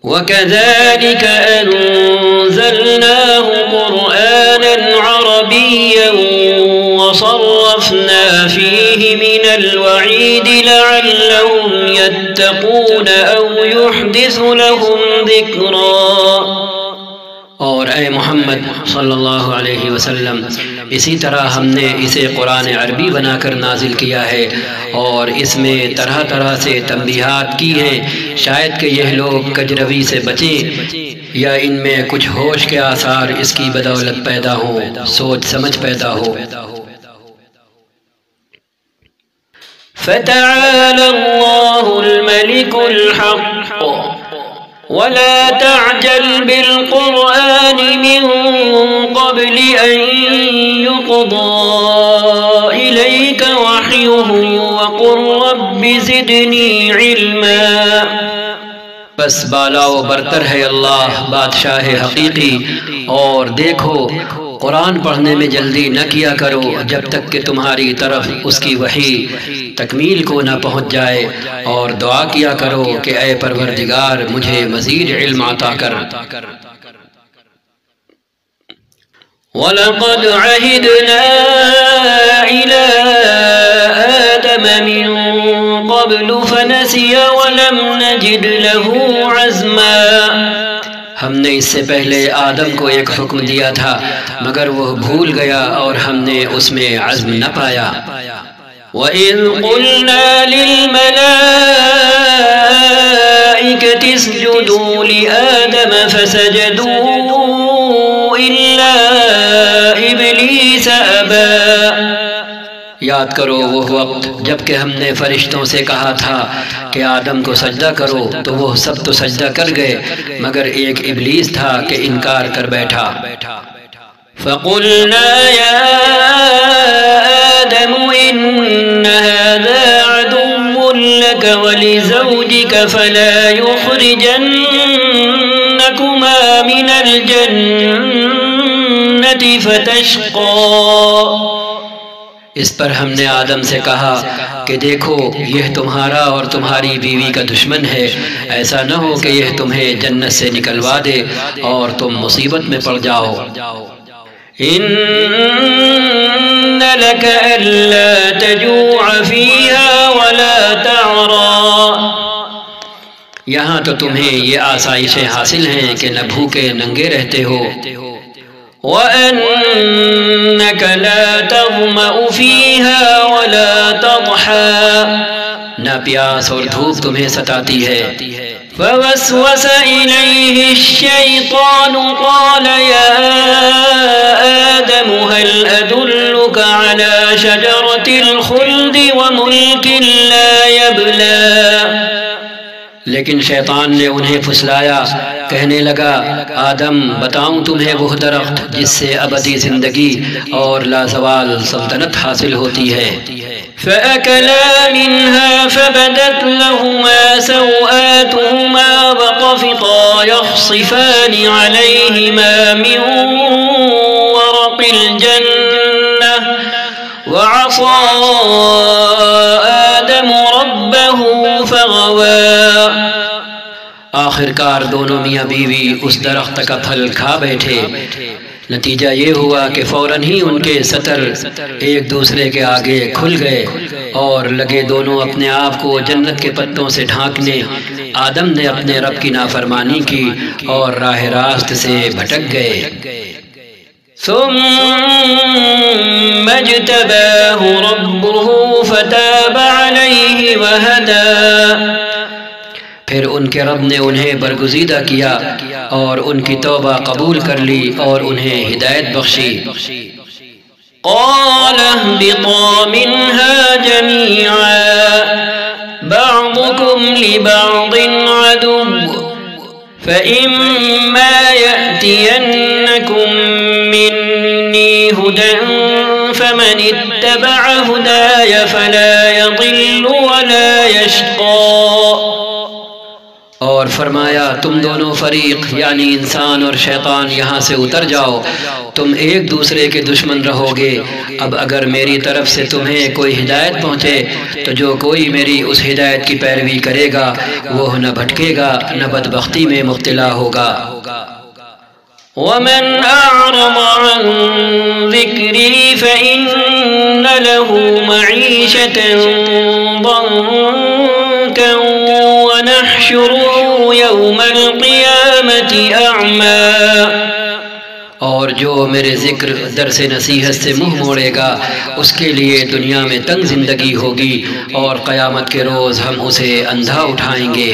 وَكَذَلِكَ أَنزَلْنَاهُ قُرْآنًا عَرَبِيًّا وَصَرَّفْنَا فِيهِ مِنَ الْوَعِيدِ لَعَلَّهُمْ يَتَّقُونَ أَوْ يُحْدِثُ لَهُمْ ذِكْرًا، اور اے محمد صلی اللہ علیہ وسلم، اسی طرح ہم نے اسے قرآن عربی بنا کر نازل کیا ہے، اور اس میں طرح طرح سے تنبیہات کی ہیں، شاید کہ یہ لوگ کجروی سے بچیں یا ان میں کچھ ہوش کے آثار اس کی بدولت پیدا ہوں، سوچ سمجھ پیدا ہو۔ فَتَعَالَى اللَّهُ الْمَلِكُ الْحَقُّ ولا تعجل بالقرآن من قبل أن يقضى إليك وحيه وقل رب زدني علما، بس بالا و برتر ہے اللہ بادشاہ حقیقی، اور دیکھو قرآن پڑھنے میں جلدی نہ کیا کرو جب تک کہ تمہاری طرف اس کی وحی تکمیل کو نہ پہنچ جائے، اور دعا کیا کرو کہ اے پروردگار مجھے مزید علم عطا کر۔ وَلَقَدْ عَهِدْنَا إِلَىٰ آدَمَ مِن قَبْلُ فَنَسِيَ وَلَمْ نَجِدْ لَهُ عَزْمًا۔ ہم نے اس سے پہلے آدم کو ایک حکم دیا تھا مگر وہ بھول گیا اور ہم نے اس میں عزم نہ پایا۔ وَإِذْ قُلْنَا لِلْمَلَائِكَةِ اسْجُدُوا لِآدَمَ فَسَجَدُوا إِلَّا إِبْلِيسَ أَبَىٰ۔ یاد کرو وہ وقت جب کہ ہم نے فرشتوں سے کہا تھا کہ آدم کو سجدہ کرو تو وہ سب تو سجدہ کر گئے مگر ایک ابلیس تھا کہ انکار کر بیٹھا۔ فَقُلْنَا يَا آدَمُ إِنَّ هَذَا عَدُوٌّ لَكَ وَلِزَوْجِكَ فَلَا يُخْرِجَنَّكُمَا مِنَ الْجَنَّةِ فَتَشْقَىٰ۔ اس پر ہم نے آدم سے کہا کہ دیکھو یہ تمہارا اور تمہاری بیوی کا دشمن ہے، ایسا نہ ہو کہ یہ تمہیں جنت سے نکلوا دے اور تم مصیبت میں پڑ جاؤ۔ إِنَّ لَكَ أَلَّا تَجُوعَ فِيهَا وَلَا تَعْرَىٰ۔ یہاں تو تمہیں یہ آسائشیں حاصل ہیں کہ نہ بھوکے ننگے رہتے ہو۔ وَأَنَّكَ لَا تَظْمَأُ فِيهَا وَلَا تَضْحَىٰ۔ نہ پیاس اور دھوپ تمہیں ستاتی ہے۔ فَوَسْوَسَ إِلَيْهِ الشَّيْطَانُ قَالَ يَا آدَمُ هَلْ أَدُلُّكَ عَلَىٰ شَجَرَةِ الْخُلْدِ وَمُلْكٍ لَا يَبْلَىٰ۔ لیکن شیطان نے انہیں پھسلایا، کہنے لگا آدم بتاؤں تمہیں وہ درخت جس سے ابدی زندگی اور لازوال سلطنت حاصل ہوتی ہے۔ فَأَكَلَا مِنْهَا فَبَدَتْ لَهُمَا سَوْآتُهُمَا وَطَفِقَا يَخْصِفَانِ عَلَيْهِمَا مِنْ وَرَقِ الْجَنَّةِ وَعَصَىٰ آدَمُ رَبَّهُ فَغَوَىٰ۔ آخر کار دونوں میاں بیوی اس درخت کا پھل کھا بیٹھے، نتیجہ یہ ہوا کہ فوراً ہی ان کے سطر ایک دوسرے کے آگے کھل گئے اور لگے دونوں اپنے آپ کو جنت کے پتوں سے ڈھانکنے۔ آدم نے اپنے رب کی نافرمانی کی اور راہ راست سے بھٹک گئے۔ ثم اجتباه ربه فتاب عليه وهدى۔ پھر ان کے رب نے انہیں برگزیدہ کیا اور ان کی توبہ قبول کر لی اور انہیں ہدایت بخشی۔ قال اهبطا منها جميعا بعضكم لبعض عدو فإما يأتينكم مني هدى فمن اتبع هداي فلا يضل ولا يشقى۔ اور فرمایا تم دونوں فریق یعنی انسان اور شیطان یہاں سے اتر جاؤ، تم ایک دوسرے کے دشمن رہو گے۔ اب اگر میری طرف سے تمہیں کوئی ہدایت پہنچے تو جو کوئی میری اس ہدایت کی پیروی کرے گا وہ نہ بھٹکے گا نہ بدبختی میں مبتلا ہوگا۔ ومن أعرض عن ذكري فإن له معيشة ضنكا ونحشره يوم القيامة أعمى۔ اور جو میرے ذکر درس نصیحت سے منہ موڑے گا اس کے لیے دنیا میں تنگ زندگی ہوگی اور قیامت کے روز ہم اسے اندھا اٹھائیں گے۔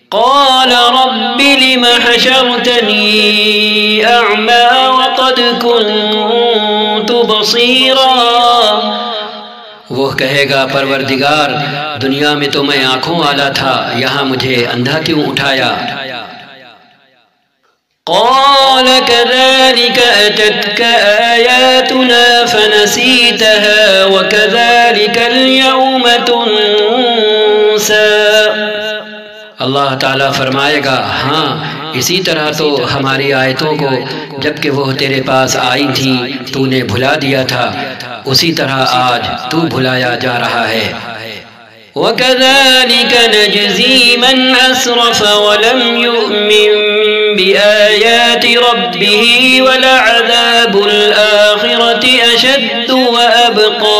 قال رب لم حشرتني أعمى وقد كنت بصيرا۔ وہ کہے گا پروردگار دنیا میں تو میں آنکھوں والا تھا، یہاں مجھے اندھا کیوں اٹھایا؟ قال كذلك أتتك آياتنا فنسيتها وكذلك اليوم تنسى۔ اللہ تعالیٰ فرمائے گا ہاں اسی طرح تو ہماری آیتوں کو جبکہ وہ تیرے پاس آئی تھیں تو نے بھلا دیا تھا، اسی طرح آج تو بھلایا جا رہا ہے۔ وَكَذَلِكَ نَجْزِي مَنْ أَسْرَفَ وَلَمْ يُؤْمِنْ بِآيَاتِ رَبِّهِ وَلَعَذَابُ الْآخِرَةِ أَشَدُّ وَأَبْقَى۔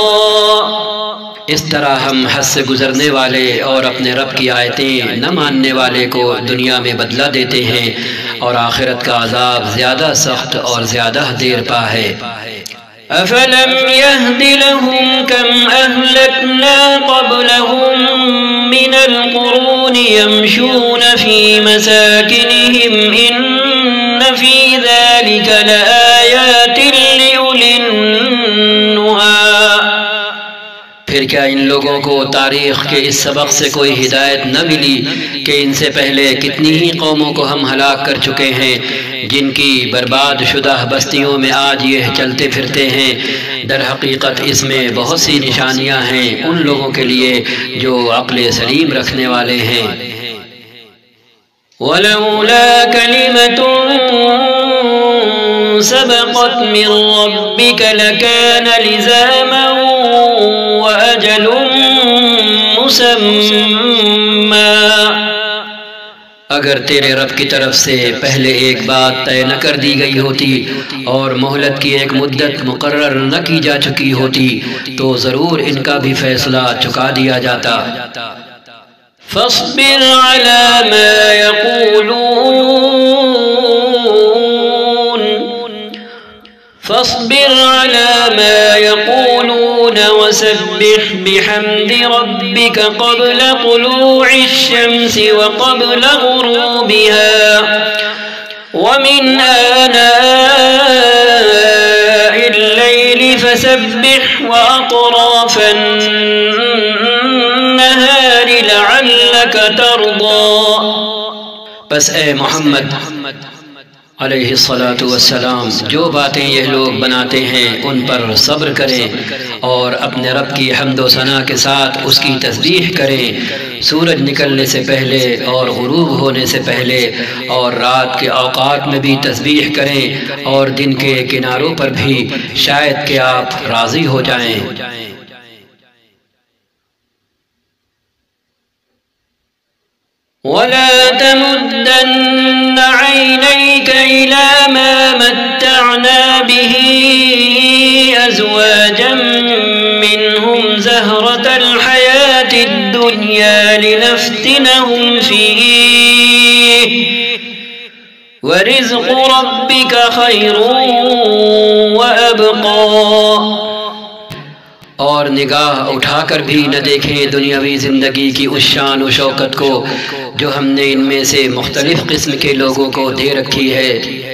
اس طرح ہم حد سے گزرنے والے اور اپنے رب کی آیتیں نہ ماننے والے کو دنیا میں بدلہ دیتے ہیں، اور آخرت کا عذاب زیادہ سخت اور زیادہ دیر پا ہے۔ أَفَلَمْ يَهْدِ لَهُمْ كَمْ أَهْلَكْنَا قَبْلَهُمْ مِنَ الْقُرُونِ يَمْشُونَ فِي مَسَاكِنِهِمْ إِنَّ فِي ذَلِكَ لَآيَاتٍ لِأُولِي النُّهَى۔ پھر کیا ان لوگوں کو تاریخ کے اس سبق سے کوئی ہدایت نہ ملی کہ ان سے پہلے کتنی ہی قوموں کو ہم ہلاک کر چکے ہیں جن کی برباد شدہ بستیوں میں آج یہ چلتے پھرتے ہیں؟ در حقیقت اس میں بہت سی نشانیاں ہیں ان لوگوں کے لیے جو عقل سلیم رکھنے والے ہیں۔ وَلَوْلَا كَلِمَةٌ سبقت من ربك لكان لزاما وأجل مسمى۔ اگر تیرے رب کی طرف سے پہلے ایک بات طے نہ کر دی گئی ہوتی اور مہلت کی ایک مدت مقرر نہ کی جا چکی ہوتی تو ضرور ان کا بھی فیصلہ چکا دیا جاتا۔ فاصبر على ما يقولون وسبح بحمد ربك قبل طلوع الشمس وقبل غروبها ومن آناء الليل فسبح وأطراف النهار لعلك ترضى۔ بس اے محمد علیہ الصلاۃ والسلام، جو باتیں یہ لوگ بناتے ہیں ان پر صبر کریں اور اپنے رب کی حمد و ثنا کے ساتھ اس کی تسبیح کریں، سورج نکلنے سے پہلے اور غروب ہونے سے پہلے، اور رات کے اوقات میں بھی تسبیح کریں اور دن کے کناروں پر بھی، شاید کہ آپ راضی ہو جائیں۔ ولا تمدن عينيك إلى ما متعنا به أزواجا منهم زهرة الحياة الدنيا لنفتنهم فيه ورزق ربك خير وأبقى۔ اور نگاہ اٹھا کر بھی نہ دیکھیں دنیاوی زندگی کی اس شان و شوکت کو جو ہم نے ان میں سے مختلف قسم کے لوگوں کو دے رکھی ہے،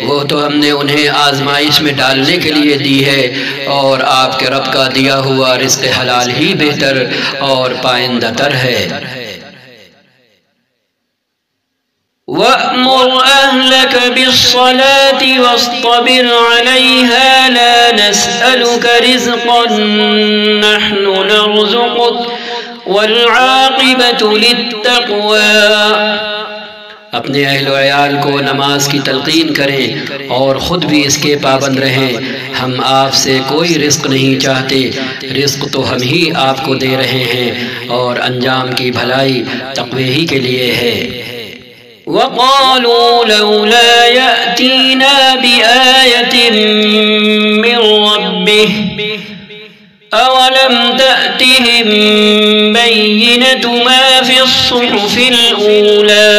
وہ تو ہم نے انہیں آزمائش میں ڈالنے کے لیے دی ہے، اور آپ کے رب کا دیا ہوا رزق حلال ہی بہتر اور پائندہ تر ہے۔ وَأْمُرْ أَهْلَكَ بِالصَّلَاةِ وَاصْطَبِرْ عَلَيْهَا لَا نَسْأَلُكَ رِزْقًا نَحْنُ نَرْزُقُكَ وَالْعَاقِبَةُ لِلتَّقْوَى۔ اپنے اہل و عیال کو نماز کی تلقین کریں اور خود بھی اس کے پابند رہیں، ہم آپ سے کوئی رزق نہیں چاہتے، رزق تو ہم ہی آپ کو دے رہے ہیں، اور انجام کی بھلائی تقوی ہی کے لیے ہے۔ وَقَالُوا لَوْلَا يَأْتِينَا بِآيَةٍ مِّن رَّبِّهِ أَوَلَمْ تَأْتِهِم بَيِّنَةُ مَا فِي الصُّحُفِ الْأُولَى۔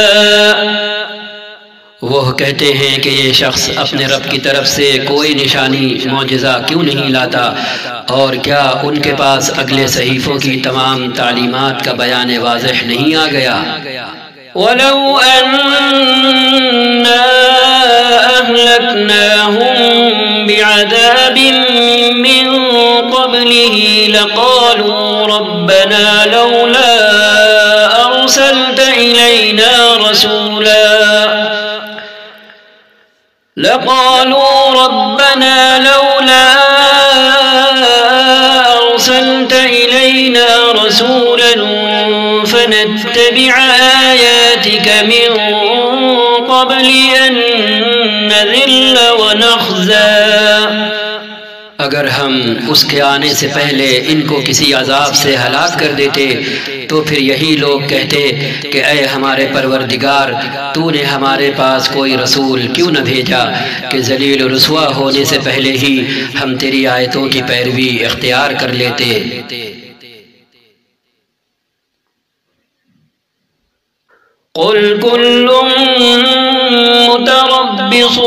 وہ کہتے ہیں کہ یہ شخص اپنے رب کی طرف سے کوئی نشانی معجزہ کیوں نہیں لاتا، اور کیا ان کے پاس اگلے صحیفوں کی تمام تعلیمات کا بیان واضح نہیں آ گیا؟ وَلَوْ أَنَّا أَهْلَكْنَاهُمْ بِعَذَابٍ مِّن قَبْلِهِ لَقَالُوا رَبَّنَا لَوْلَا أَرْسَلْتَ إِلَيْنَا أرسلت إلينا رسولا فنتبع آياتك من قبل أن نذل ونخزى. اگر ہم اس کے آنے سے پہلے ان کو کسی عذاب سے ہلاک کر دیتے تو پھر یہی لوگ کہتے کہ اے ہمارے پروردگار، تو نے ہمارے پاس کوئی رسول کیوں نہ بھیجا کہ ذلیل و رسوا ہونے سے پہلے ہی ہم تیری آیتوں کی پیروی اختیار کر لیتے. قل كل متربص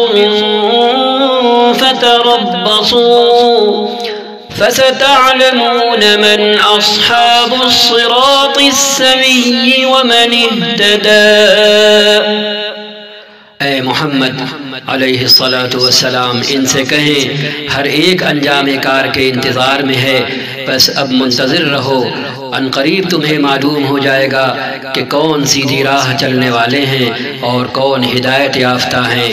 فتربصوا فستعلمون من أصحاب الصراط السوي ومن اهتدى. اے محمد علیہ السلام ان سے کہیں ہر ایک انجام کار کے انتظار میں ہے، بس اب منتظر رہو، ان قریب تمہیں معلوم ہو جائے گا کہ کون سیدھی راہ چلنے والے ہیں اور کون ہدایت یافتہ ہیں.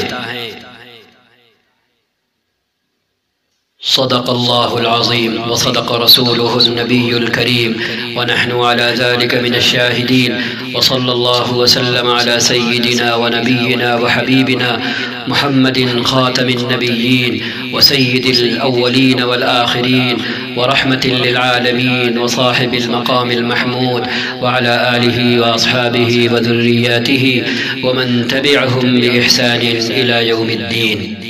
صدق اللہ العظیم وصدق رسولہ النبی الکریم ونحن على ذلك من الشاہدین وصلی اللہ وسلم على سیدنا ونبینا وحبیبنا محمد خاتم النبیین وسید الاولین والآخرین ورحمة للعالمین وصاحب المقام المحمود وعلى آلہ واصحابہ وذریاتہ ومن تبعهم بإحسان إلى يوم الدین.